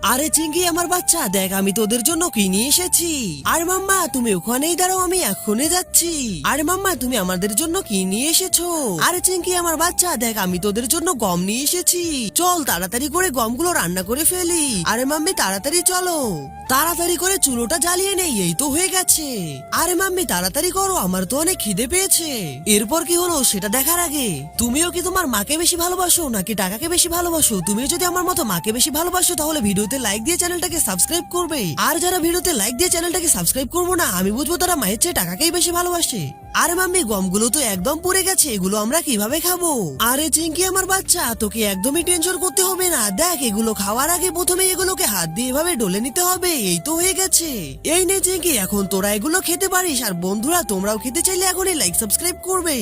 আরে চিঙ্কি আমার বাচ্চা, দেখ আমি তোদের জন্য কি নিয়ে এসেছি। আর মাম্মা তুমি ওখানেই দাঁড়াও, আমি এখনই যাচ্ছি। আরে মাম্মা তুমি আমাদের জন্য কি নিয়ে এসেছো? আরে চিঙ্কি আমার বাচ্চা, দেখ আমি তোদের জন্য গম নিয়ে এসেছি। চল তাড়াতাড়ি করে গমগুলো রান্না করে ফেলি। আরে মাম্মি তাড়াতাড়ি চলো, তাড়াতাড়ি করে চুলোটা জ্বালিয়ে নেই, এই তো হয়ে গেছে। আরে মাম্মি তাড়াতাড়ি করো, আমার তো অনেক খিদে পেয়েছে। এরপর কি হলো সেটা দেখার আগে তুমিও কি তোমার মাকে বেশি ভালোবাসো নাকি টাকাকে বেশি ভালোবাসো? তুমি যদি আমার মতো মাকে বেশি ভালোবাসো তাহলে ভিডিওতে লাইক দিয়ে চ্যানেলটাকে সাবস্ক্রাইব করবে। আর যারা ভিডিওতে লাইক দিয়ে চ্যানেলটাকে সাবস্ক্রাইব করবো না, আমি বুঝবো তারা মায়ের চেয়ে টাকাকেই বেশি ভালোবাসে। আরে মাম্মি গমগুলো তো একদম পুড়ে গেছে, এগুলো আমরা কিভাবে খাবো? আরে চিঙ্কি আমার বাচ্চা, তোকে একদমই টেনশন করতে হবে না। দেখ এগুলো খাওয়ার আগে প্রথমে এগুলোকে হাত দিয়ে এভাবে ডলে নিতে হবে, এই তো হয়ে গেছে। এই নে চিঙ্কি, এখন তোরা এগুলো খেতে পারিস। আর বন্ধুরা তোমরাও খেতে চাইলে এখনই লাইক সাবস্ক্রাইব করবে।